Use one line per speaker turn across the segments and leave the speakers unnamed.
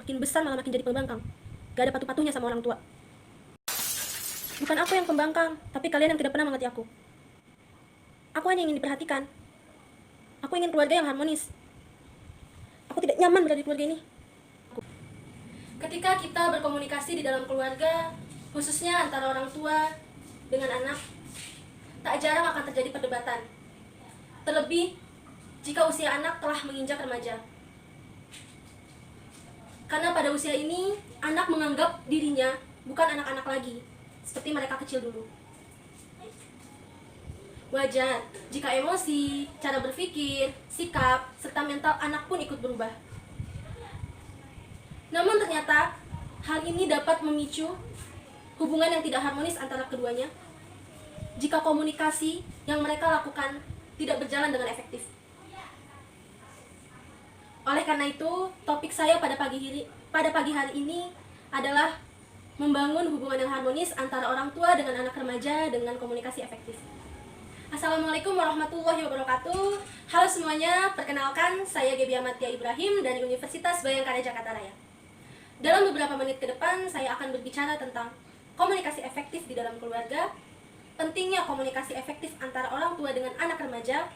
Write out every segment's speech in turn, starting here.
Makin besar malah makin jadi pembangkang. Gak ada patuh-patuhnya sama orang tua. Bukan aku yang pembangkang, tapi kalian yang tidak pernah mengerti aku. Aku hanya ingin diperhatikan. Aku ingin keluarga yang harmonis. Aku tidak nyaman berada di keluarga ini. Ketika kita berkomunikasi di dalam keluarga, khususnya antara orang tua dengan anak, tak jarang akan terjadi perdebatan. Terlebih jika usia anak telah menginjak remaja. Karena pada usia ini, anak menganggap dirinya bukan anak-anak lagi, seperti mereka kecil dulu. Wajar jika emosi, cara berpikir, sikap, serta mental anak pun ikut berubah. Namun ternyata, hal ini dapat memicu hubungan yang tidak harmonis antara keduanya jika komunikasi yang mereka lakukan tidak berjalan dengan efektif. Oleh karena itu, topik saya pada pagi hari ini adalah membangun hubungan yang harmonis antara orang tua dengan anak remaja dengan komunikasi efektif. Assalamualaikum warahmatullahi wabarakatuh. Halo semuanya, perkenalkan saya Gebi Amatia Ibrahim dari Universitas Bayangkara Jakarta Raya. Dalam beberapa menit ke depan, saya akan berbicara tentang komunikasi efektif di dalam keluarga, pentingnya komunikasi efektif antara orang tua dengan anak remaja,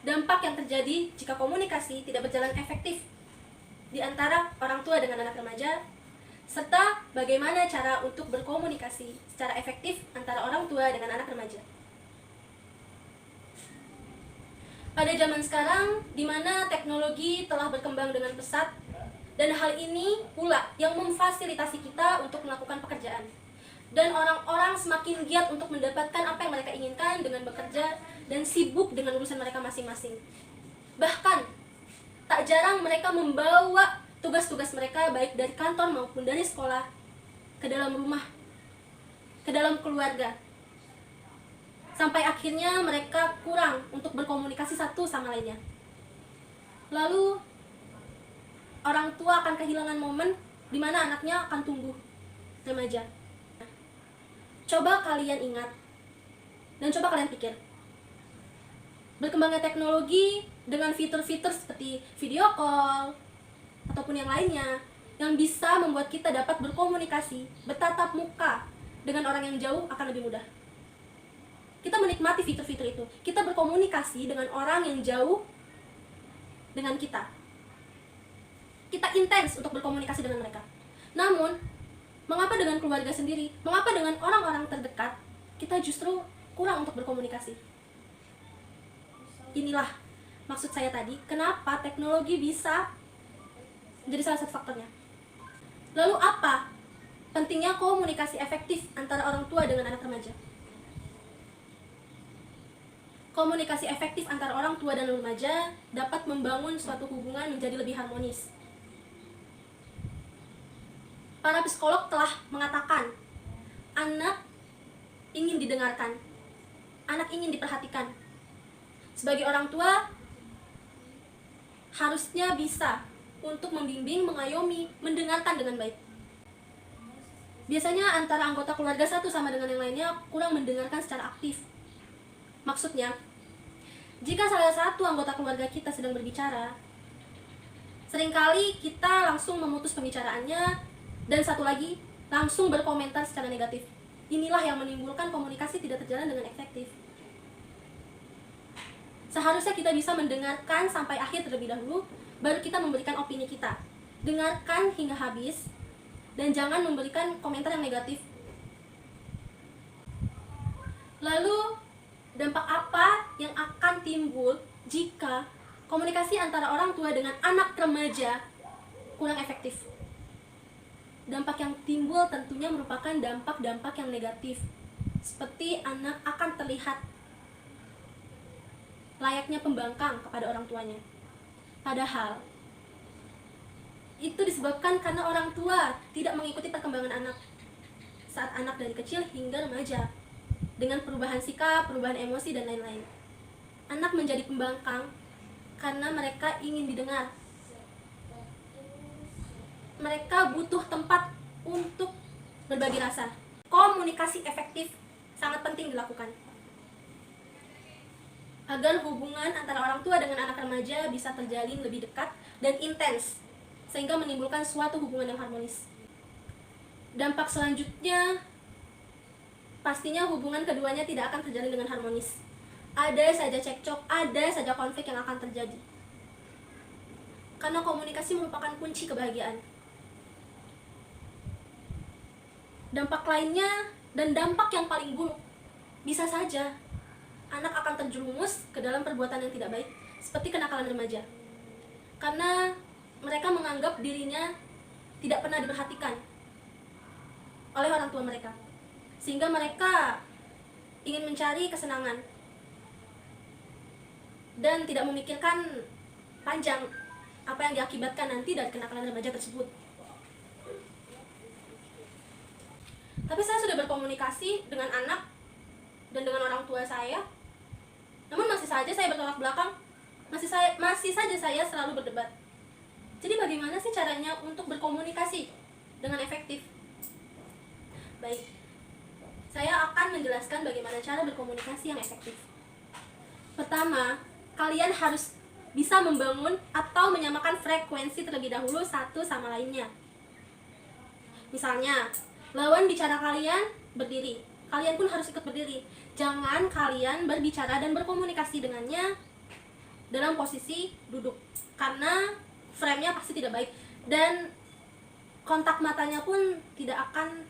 dampak yang terjadi jika komunikasi tidak berjalan efektif di antara orang tua dengan anak remaja, serta bagaimana cara untuk berkomunikasi secara efektif antara orang tua dengan anak remaja. Pada zaman sekarang, di mana teknologi telah berkembang dengan pesat, dan hal ini pula yang memfasilitasi kita untuk melakukan pekerjaan. Dan orang-orang semakin giat untuk mendapatkan apa yang mereka inginkan dengan bekerja dan sibuk dengan urusan mereka masing-masing. Bahkan, tak jarang mereka membawa tugas-tugas mereka baik dari kantor maupun dari sekolah ke dalam rumah, ke dalam keluarga. Sampai akhirnya mereka kurang untuk berkomunikasi satu sama lainnya. Lalu, orang tua akan kehilangan momen di mana anaknya akan tumbuh remaja. Coba kalian ingat dan coba kalian pikir, berkembangnya teknologi dengan fitur-fitur seperti video call ataupun yang lainnya yang bisa membuat kita dapat berkomunikasi, bertatap muka dengan orang yang jauh akan lebih mudah. Kita menikmati fitur-fitur itu. Kita berkomunikasi dengan orang yang jauh dengan kita. Kita intens untuk berkomunikasi dengan mereka. Namun, mengapa dengan keluarga sendiri? Mengapa dengan orang-orang terdekat kita justru kurang untuk berkomunikasi? Inilah maksud saya tadi, kenapa teknologi bisa menjadi salah satu faktornya. Lalu apa pentingnya komunikasi efektif antara orang tua dengan anak remaja? Komunikasi efektif antara orang tua dan remaja dapat membangun suatu hubungan menjadi lebih harmonis. Para psikolog telah mengatakan, anak ingin didengarkan, anak ingin diperhatikan. Sebagai orang tua, harusnya bisa untuk membimbing, mengayomi, mendengarkan dengan baik. Biasanya antara anggota keluarga satu sama dengan yang lainnya kurang mendengarkan secara aktif. Maksudnya, jika salah satu anggota keluarga kita sedang berbicara, seringkali kita langsung memutus pembicaraannya, dan satu lagi, langsung berkomentar secara negatif. Inilah yang menimbulkan komunikasi tidak terjalan dengan efektif. Seharusnya kita bisa mendengarkan sampai akhir terlebih dahulu, baru kita memberikan opini kita. Dengarkan hingga habis, dan jangan memberikan komentar yang negatif. Lalu, dampak apa yang akan timbul jika komunikasi antara orang tua dengan anak remaja kurang efektif? Dampak yang timbul tentunya merupakan dampak-dampak yang negatif, seperti anak akan terlihat layaknya pembangkang kepada orang tuanya. Padahal itu disebabkan karena orang tua tidak mengikuti perkembangan anak saat anak dari kecil hingga remaja, dengan perubahan sikap, perubahan emosi, dan lain-lain. Anak menjadi pembangkang karena mereka ingin didengar. Mereka butuh tempat untuk berbagi rasa. Komunikasi efektif sangat penting dilakukan agar hubungan antara orang tua dengan anak remaja bisa terjalin lebih dekat dan intens, sehingga menimbulkan suatu hubungan yang harmonis. Dampak selanjutnya, pastinya hubungan keduanya tidak akan terjalin dengan harmonis. Ada saja cekcok, ada saja konflik yang akan terjadi. Karena komunikasi merupakan kunci kebahagiaan. Dampak lainnya, dan dampak yang paling buruk, bisa saja anak akan terjerumus ke dalam perbuatan yang tidak baik, seperti kenakalan remaja. Karena mereka menganggap dirinya tidak pernah diperhatikan oleh orang tua mereka, sehingga mereka ingin mencari kesenangan dan tidak memikirkan panjang apa yang diakibatkan nanti dari kenakalan remaja tersebut. Tapi saya sudah berkomunikasi dengan anak dan dengan orang tua saya, namun masih saja saya bertolak belakang, masih saja saya selalu berdebat. Jadi bagaimana sih caranya untuk berkomunikasi dengan efektif? Baik, saya akan menjelaskan bagaimana cara berkomunikasi yang efektif. Pertama, kalian harus bisa membangun atau menyamakan frekuensi terlebih dahulu satu sama lainnya. Misalnya, lawan bicara kalian berdiri, kalian pun harus ikut berdiri. Jangan kalian berbicara dan berkomunikasi dengannya dalam posisi duduk, karena frame-nya pasti tidak baik dan kontak matanya pun tidak akan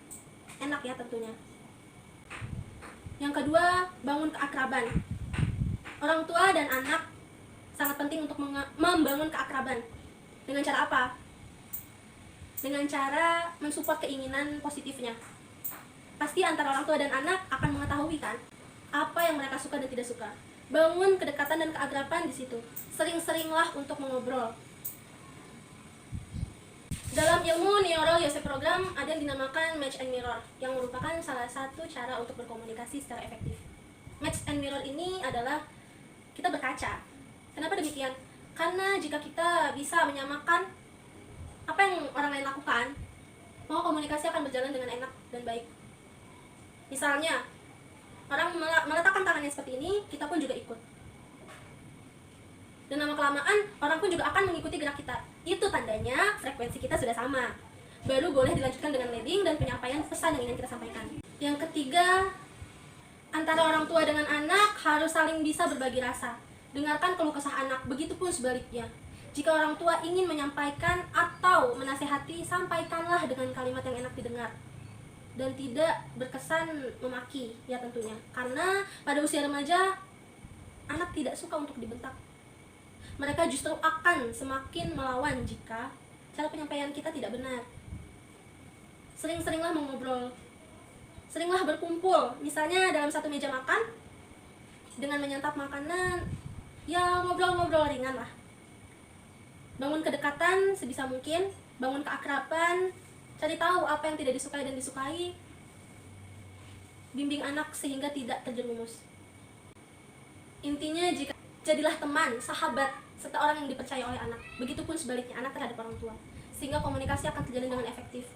enak ya tentunya. Yang kedua, bangun keakraban. Orang tua dan anak sangat penting untuk membangun keakraban. Dengan cara apa? Dengan cara mensupport keinginan positifnya. Pasti antara orang tua dan anak akan mengetahui kan apa yang mereka suka dan tidak suka. Bangun kedekatan dan keakraban di situ. Sering-seringlah untuk mengobrol. Dalam ilmu Neuro-Yosef Program ada yang dinamakan match and mirror, yang merupakan salah satu cara untuk berkomunikasi secara efektif. Match and mirror ini adalah kita berkaca. Kenapa demikian? Karena jika kita bisa menyamakan apa yang orang lain lakukan, maka komunikasi akan berjalan dengan enak dan baik. Misalnya, orang meletakkan tangannya seperti ini, kita pun juga ikut. Dan lama-kelamaan, orang pun juga akan mengikuti gerak kita. Itu tandanya frekuensi kita sudah sama. Baru boleh dilanjutkan dengan leading dan penyampaian pesan yang ingin kita sampaikan. Yang ketiga, antara orang tua dengan anak harus saling bisa berbagi rasa. Dengarkan keluh kesah anak, begitupun sebaliknya. Jika orang tua ingin menyampaikan atau menasehati, sampaikanlah dengan kalimat yang enak didengar dan tidak berkesan memaki ya tentunya. Karena pada usia remaja, anak tidak suka untuk dibentak. Mereka justru akan semakin melawan jika cara penyampaian kita tidak benar. Sering-seringlah mengobrol, seringlah berkumpul. Misalnya dalam satu meja makan, dengan menyantap makanan, ya ngobrol-ngobrol ringan lah. Bangun kedekatan sebisa mungkin, bangun keakraban, cari tahu apa yang tidak disukai dan disukai. Bimbing anak sehingga tidak terjerumus. Intinya jadilah teman, sahabat, serta orang yang dipercaya oleh anak. Begitupun sebaliknya anak terhadap orang tua, sehingga komunikasi akan terjalin dengan efektif.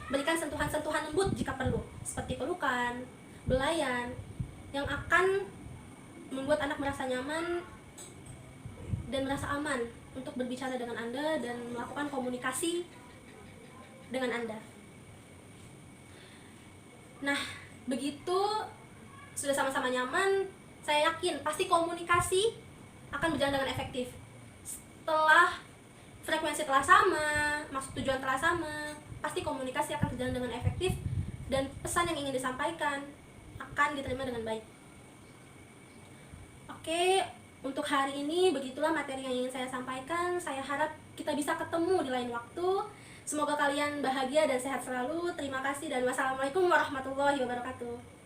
Berikan sentuhan-sentuhan lembut jika perlu, seperti pelukan, belayan, yang akan membuat anak merasa nyaman dan merasa aman untuk berbicara dengan Anda dan melakukan komunikasi dengan Anda. Nah, begitu sudah sama-sama nyaman, saya yakin pasti komunikasi akan berjalan dengan efektif. Setelah frekuensi telah sama, maksud tujuan telah sama, pasti komunikasi akan berjalan dengan efektif dan pesan yang ingin disampaikan akan diterima dengan baik. Oke, untuk hari ini begitulah materi yang ingin saya sampaikan. Saya harap kita bisa ketemu di lain waktu. Semoga kalian bahagia dan sehat selalu. Terima kasih dan wassalamualaikum warahmatullahi wabarakatuh.